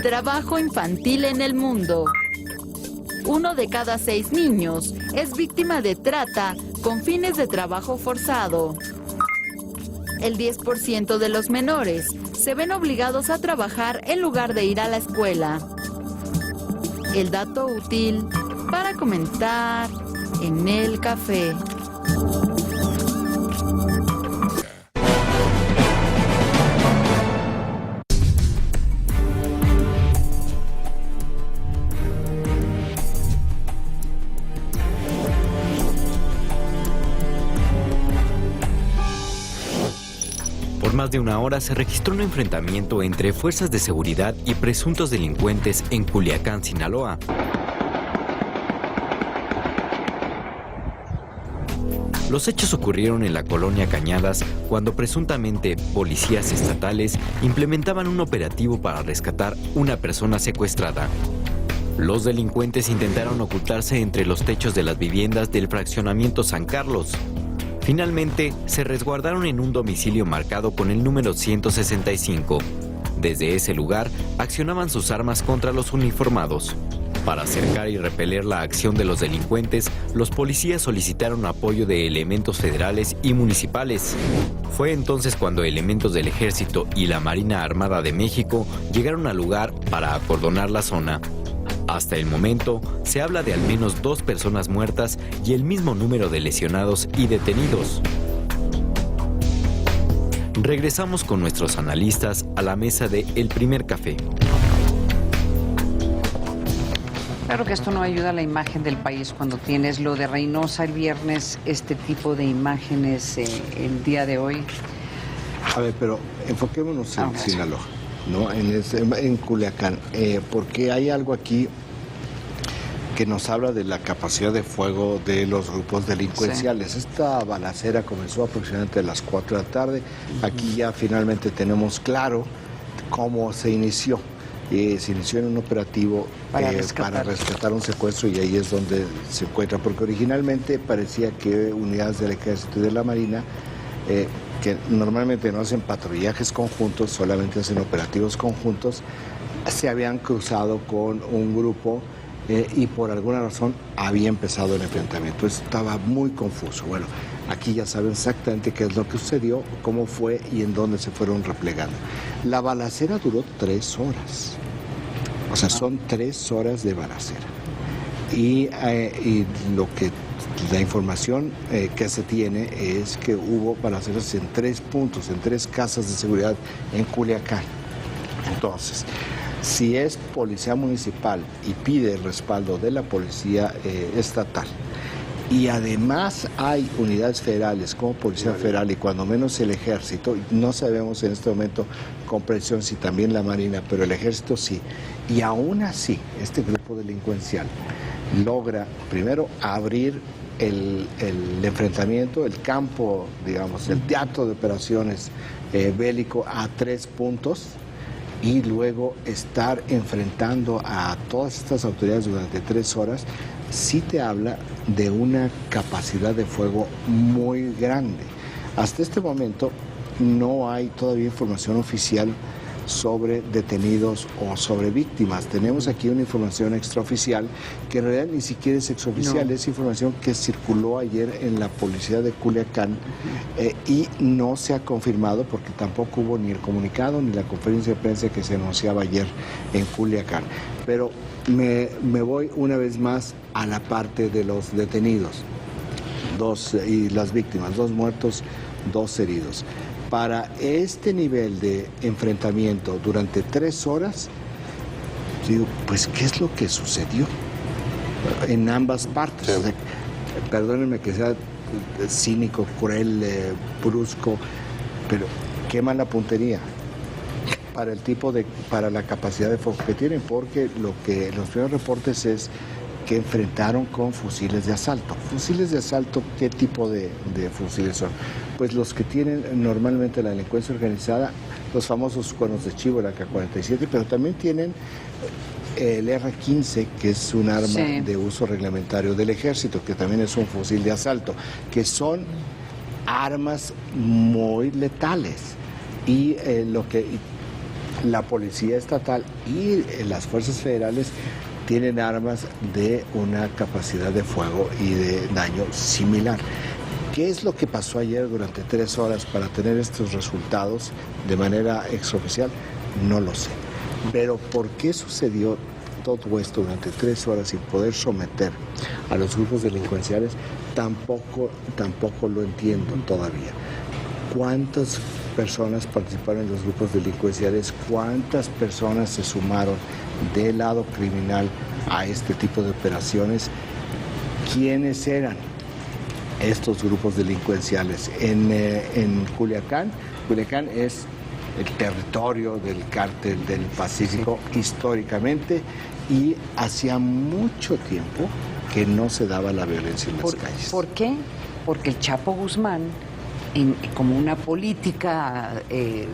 Trabajo infantil en el mundo. 1 de cada 6 niños es víctima de trata con fines de trabajo forzado. El 10% de los menores se ven obligados a trabajar en lugar de ir a la escuela. El dato útil para comentar en el café. Por más de una hora se registró un enfrentamiento entre fuerzas de seguridad y presuntos delincuentes en Culiacán, Sinaloa. Los hechos ocurrieron en la colonia Cañadas cuando presuntamente policías estatales implementaban un operativo para rescatar una persona secuestrada. Los delincuentes intentaron ocultarse entre los techos de las viviendas del fraccionamiento San Carlos. Finalmente, se resguardaron en un domicilio marcado con el número 165. Desde ese lugar, accionaban sus armas contra los uniformados. Para acercar y repeler la acción de los delincuentes, los policías solicitaron apoyo de elementos federales y municipales. Fue entonces cuando elementos del Ejército y la Marina Armada de México llegaron al lugar para acordonar la zona. Hasta el momento, se habla de al menos 2 personas muertas y el mismo número de lesionados y detenidos. Regresamos con nuestros analistas a la mesa de El Primer Café. Claro que esto no ayuda a la imagen del país cuando tienes lo de Reynosa el viernes, este tipo de imágenes el día de hoy. A ver, pero enfoquémonos en Sinaloa, ¿no? En Culiacán, porque hay algo aquí que nos habla de la capacidad de fuego de los grupos delincuenciales. Sí. Esta balacera comenzó aproximadamente a las 4 de la tarde. Aquí ya finalmente tenemos claro cómo se inició. Se inició en un operativo para rescatar un secuestro y ahí es donde se encuentra, porque originalmente parecía que unidades del Ejército y de la Marina, que normalmente no hacen patrullajes conjuntos, solamente hacen operativos conjuntos, se habían cruzado con un grupo y por alguna razón había empezado el enfrentamiento. Estaba muy confuso. Bueno, aquí ya saben exactamente qué es lo que sucedió, cómo fue y en dónde se fueron replegando. La balacera duró 3 horas. O sea, son 3 horas de balacera. Y la información que se tiene es que hubo balaceras en 3 puntos, en 3 casas de seguridad en Culiacán. Entonces, si es policía municipal y pide el respaldo de la policía estatal, y además hay unidades federales como Policía Federal y cuando menos el Ejército, no sabemos en este momento con precisión si también la Marina, pero el Ejército sí, y aún así este grupo delincuencial logra primero abrir el enfrentamiento, el campo, digamos, el teatro de operaciones bélico a 3 puntos, y luego estar enfrentando a todas estas autoridades durante 3 horas, sí te habla de una capacidad de fuego muy grande. Hasta este momento no hay todavía información oficial sobre detenidos o sobre víctimas. Tenemos aquí una información extraoficial que en realidad ni siquiera es extraoficial, es información que circuló ayer en la policía de Culiacán y no se ha confirmado porque tampoco hubo ni el comunicado ni la conferencia de prensa que se anunciaba ayer en Culiacán. Pero me voy una vez más a la parte de los detenidos y las víctimas, 2 muertos, 2 heridos. Para este nivel de enfrentamiento durante 3 horas, digo, pues, ¿qué es lo que sucedió en ambas partes? Sí. O sea, perdónenme que sea cínico, cruel, brusco, pero qué mala puntería para la capacidad de fuego que tienen, porque los primeros reportes es que enfrentaron con fusiles de asalto. ¿Fusiles de asalto qué tipo de fusiles son? Pues los que tienen normalmente la delincuencia organizada, los famosos cuernos de chivo, el AK-47, pero también tienen el R-15, que es un arma de uso reglamentario del Ejército, que también es un fusil de asalto, que son armas muy letales. Y la policía estatal y las fuerzas federales tienen armas de una capacidad de fuego y de daño similar. ¿Qué es lo que pasó ayer durante 3 horas para tener estos resultados de manera extraoficial? No lo sé. Pero ¿por qué sucedió todo esto durante 3 horas sin poder someter a los grupos delincuenciales? Tampoco lo entiendo todavía. ¿Cuántas personas participaron en los grupos delincuenciales? ¿Cuántas personas se sumaron del lado criminal a este tipo de operaciones? ¿Quiénes eran estos grupos delincuenciales? En Culiacán es el territorio del cártel del Pacífico históricamente, y hacía mucho tiempo que no se daba la violencia en las calles. ¿Por qué? Porque el Chapo Guzmán, como una política de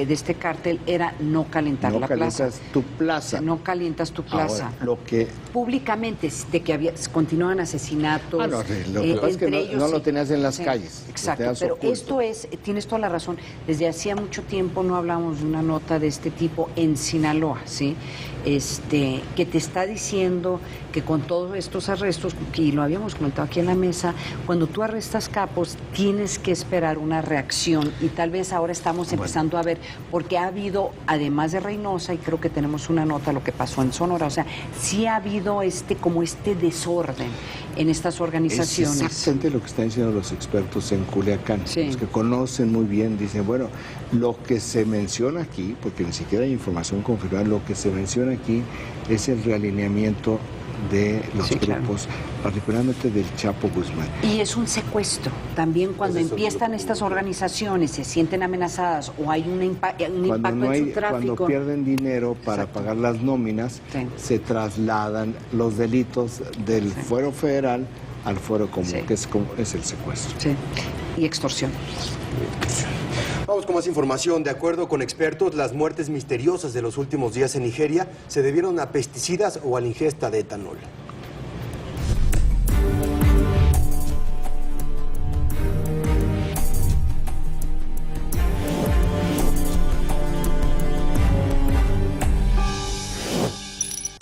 este cártel, era no calentar la plaza. No calientas tu plaza. No calientas tu plaza. Ahora, lo que... Públicamente, de que continuaban asesinatos. Lo que pasa es que no lo tenías en las calles. Exacto, pero oculto. Tienes toda la razón, desde hacía mucho tiempo no hablamos de una nota de este tipo en Sinaloa, ¿sí? Que te está diciendo que con todos estos arrestos, y lo habíamos comentado aquí en la mesa, cuando tú arrestas capos, tienes que esperar una reacción, y tal vez ahora estamos empezando a ver, porque ha habido, además de Reynosa, y creo que tenemos una nota, lo que pasó en Sonora, o sea, sí ha habido como este desorden en estas organizaciones. Es exactamente lo que están diciendo los expertos en Culiacán, sí. Los que conocen muy bien, dicen, bueno, lo que se menciona aquí, porque ni siquiera hay información confirmada, lo que se menciona aquí es el realineamiento de los grupos, particularmente del Chapo Guzmán. Y es un secuestro. También cuando empiezan estas organizaciones, se sienten amenazadas o hay un impacto en su tráfico. Cuando pierden dinero para pagar las nóminas, se trasladan los delitos del fuero federal al fuero común, que es el secuestro. Sí. Y extorsión. Vamos con más información. De acuerdo con expertos, las muertes misteriosas de los últimos días en Nigeria se debieron a pesticidas o a la ingesta de etanol.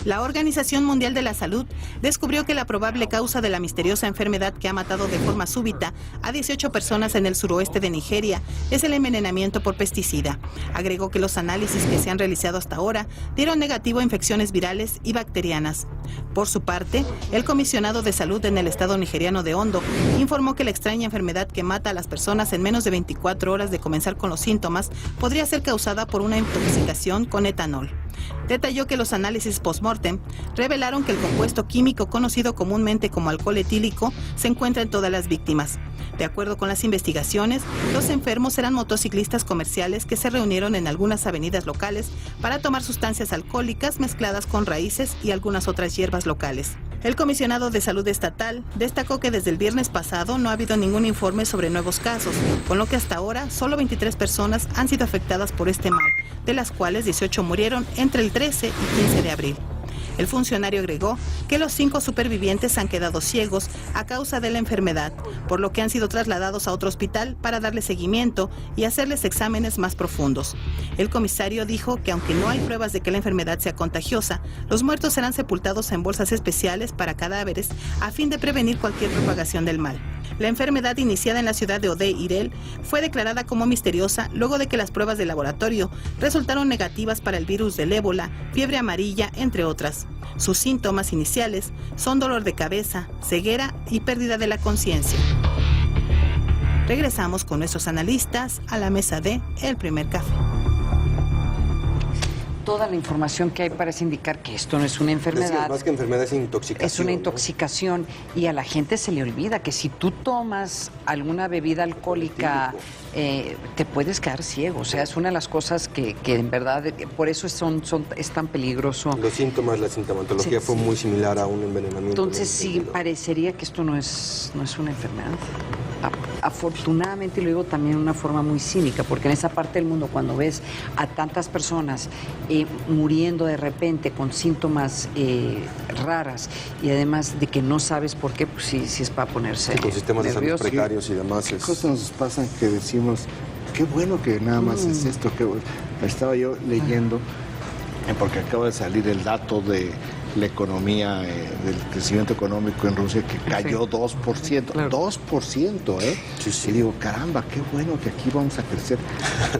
La Organización Mundial de la Salud descubrió que la probable causa de la misteriosa enfermedad que ha matado de forma súbita a 18 personas en el suroeste de Nigeria es el envenenamiento por pesticida. Agregó que los análisis que se han realizado hasta ahora dieron negativo a infecciones virales y bacterianas. Por su parte, el comisionado de salud en el estado nigeriano de Ondo informó que la extraña enfermedad que mata a las personas en menos de 24 horas de comenzar con los síntomas podría ser causada por una intoxicación con etanol. Detalló que los análisis post-mortem revelaron que el compuesto químico conocido comúnmente como alcohol etílico se encuentra en todas las víctimas. De acuerdo con las investigaciones, los enfermos eran motociclistas comerciales que se reunieron en algunas avenidas locales para tomar sustancias alcohólicas mezcladas con raíces y algunas otras hierbas locales. El comisionado de salud estatal destacó que desde el viernes pasado no ha habido ningún informe sobre nuevos casos, con lo que hasta ahora solo 23 personas han sido afectadas por este mal, de las cuales 18 murieron entre el 13 y 15 de abril. El funcionario agregó que los 5 supervivientes han quedado ciegos a causa de la enfermedad, por lo que han sido trasladados a otro hospital para darles seguimiento y hacerles exámenes más profundos. El comisario dijo que aunque no hay pruebas de que la enfermedad sea contagiosa, los muertos serán sepultados en bolsas especiales para cadáveres a fin de prevenir cualquier propagación del mal. La enfermedad, iniciada en la ciudad de Ode Irel, fue declarada como misteriosa luego de que las pruebas de laboratorio resultaron negativas para el virus del ébola, fiebre amarilla, entre otras. Sus síntomas iniciales son dolor de cabeza, ceguera y pérdida de la conciencia. Regresamos con nuestros analistas a la mesa de El Primer Café. Toda la información que hay parece indicar que esto no es una enfermedad. Sí, más que enfermedad es intoxicación. Es una intoxicación, ¿no? Y a la gente se le olvida que si tú tomas alguna bebida alcohólica, te puedes quedar ciego. O sea, es una de las cosas que en verdad, por eso es tan peligroso. Los síntomas, la sintomatología fue muy similar a un envenenamiento. Entonces sí, parecería que esto no es una enfermedad. Afortunadamente, y lo digo también de una forma muy cínica, porque en esa parte del mundo, cuando ves a tantas personas muriendo de repente con síntomas raras, y además de que no sabes por qué, pues sí es para ponerse con sistemas nervioso. de salud precarios y demás. ¿Qué cosas nos pasan que decimos qué bueno que nada más es esto. Que estaba yo leyendo, porque acaba de salir el dato de la economía, del crecimiento económico en Rusia, que cayó 2%. Claro. 2%, ¿eh? Sí. Y digo, caramba, qué bueno que aquí vamos a crecer.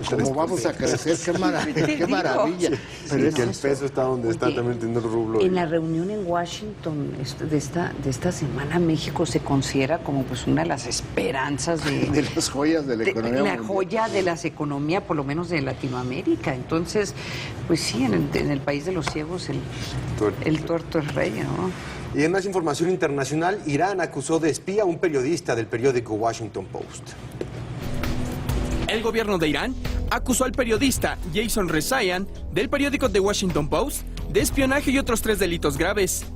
¿Cómo vamos a crecer? ¡Qué maravilla! ¡Qué maravilla! Pero que el peso está donde está también teniendo el rublo. En la reunión en Washington de esta semana, México se considera como pues una de las esperanzas de las joyas de la economía mundial. La joya de las economías, por lo menos de Latinoamérica. Entonces, pues sí, en el país de los ciegos, el tuerto es rey, ¿no? Y en más información internacional, Irán acusó de espía a un periodista del periódico Washington Post. El gobierno de Irán acusó al periodista Jason Rezaian del periódico The Washington Post de espionaje y otros 3 delitos graves.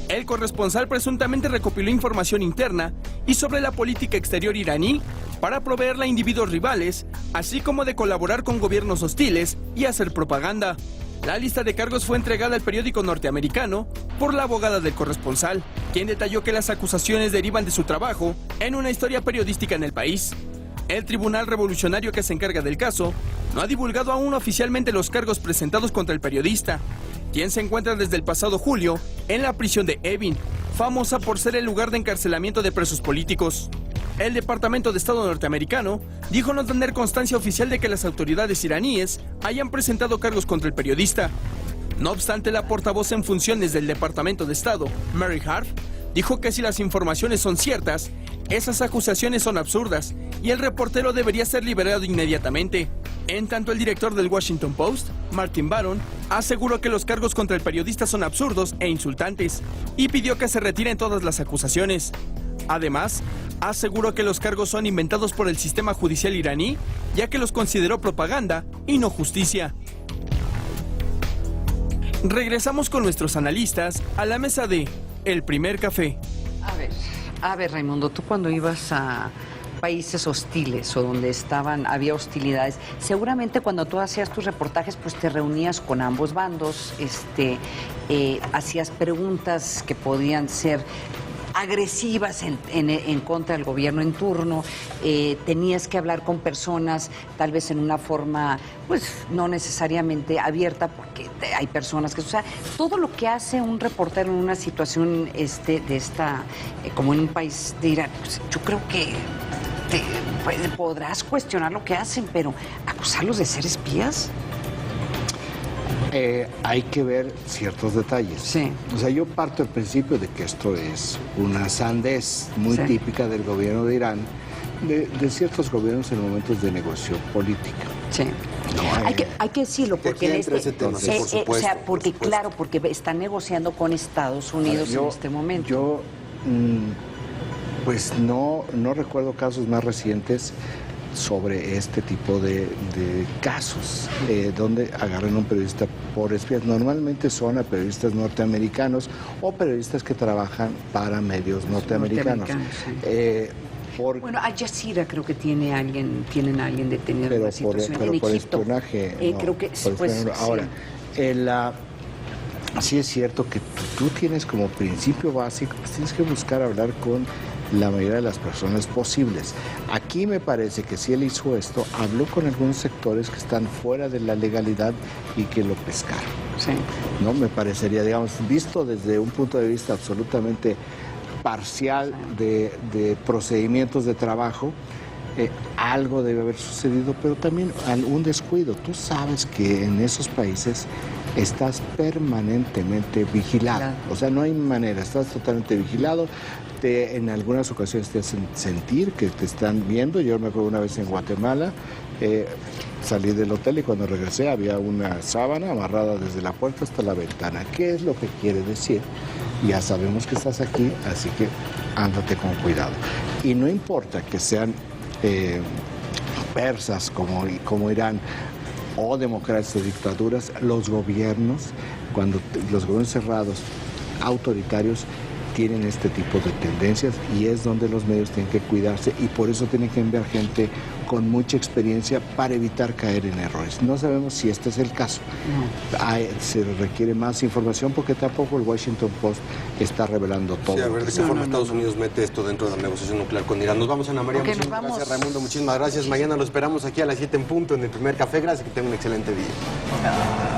El corresponsal presuntamente recopiló información interna y sobre la política exterior iraní para proveerla a individuos rivales, así como de colaborar con gobiernos hostiles y hacer propaganda. La lista de cargos fue entregada al periódico norteamericano por la abogada del corresponsal, quien detalló que las acusaciones derivan de su trabajo en una historia periodística en el país. El Tribunal Revolucionario que se encarga del caso no ha divulgado aún oficialmente los cargos presentados contra el periodista, quien se encuentra desde el pasado julio en la prisión de Evin, famosa por ser el lugar de encarcelamiento de presos políticos. El Departamento de Estado norteamericano dijo no tener constancia oficial de que las autoridades iraníes hayan presentado cargos contra el periodista. No obstante, la portavoz en funciones del Departamento de Estado, Mary Harf, dijo que si las informaciones son ciertas, esas acusaciones son absurdas y el reportero debería ser liberado inmediatamente. En tanto, el director del Washington Post, Martin Baron, aseguró que los cargos contra el periodista son absurdos e insultantes y pidió que se retiren todas las acusaciones. Además, aseguró que los cargos son inventados por el sistema judicial iraní, ya que los consideró propaganda y no justicia. Regresamos con nuestros analistas a la mesa de El Primer Café. A ver, Raimundo, tú cuando ibas a países hostiles o donde había hostilidades, seguramente cuando tú hacías tus reportajes, pues te reunías con ambos bandos, hacías preguntas que podían ser agresivas en contra del gobierno en turno, tenías que hablar con personas tal vez en una forma pues no necesariamente abierta, porque hay personas que, o sea, todo lo que hace un reportero en una situación como en un país de Irán, pues, yo creo que podrás cuestionar lo que hacen, pero acusarlos de ser espías. Hay que ver ciertos detalles. Sí. O sea, yo parto del principio de que esto es una sandez muy típica del gobierno de Irán, de ciertos gobiernos en momentos de negocio política. Sí. No, hay que decirlo, porque porque están negociando con Estados Unidos en este momento. Yo pues no recuerdo casos más recientes sobre este tipo de casos, donde agarran a un periodista por espías. Normalmente son a periodistas norteamericanos o periodistas que trabajan para medios norteamericanos. Bueno, Al Jazeera creo que tienen a alguien detenido en la situación. Pero en por Egipto. espionaje. No, creo que ahora, sí es cierto que tú tienes como principio básico, pues tienes que buscar hablar con la mayoría de las personas posibles. Aquí me parece que si él hizo esto, habló con algunos sectores que están fuera de la legalidad y que lo pescaron. Sí. ¿No? Me parecería, digamos, visto desde un punto de vista absolutamente parcial de procedimientos de trabajo, algo debe haber sucedido, pero también un descuido. Tú sabes que en esos países estás permanentemente vigilado. Claro. O sea, no hay manera, estás totalmente vigilado. En algunas ocasiones te hacen sentir que te están viendo. Yo me acuerdo una vez en Guatemala, salí del hotel y cuando regresé había una sábana amarrada desde la puerta hasta la ventana. ¿Qué es lo que quiere decir? Ya sabemos que estás aquí, así que ándate con cuidado. Y no importa que sean persas como Irán o democracias o dictaduras, los gobiernos, cuando los gobiernos cerrados, autoritarios, tienen este tipo de tendencias y es donde los medios tienen que cuidarse y por eso tienen que enviar gente con mucha experiencia para evitar caer en errores. No sabemos si este es el caso. Se requiere más información porque tampoco el Washington Post está revelando todo. Sí, a ver de qué forma Estados Unidos mete esto dentro de la negociación nuclear con Irán. Nos vamos, Ana María. Okay, muchísimas gracias, Raimundo. Muchísimas gracias. Mañana lo esperamos aquí a las 7 en punto en el primer café. Gracias, que tenga un excelente día.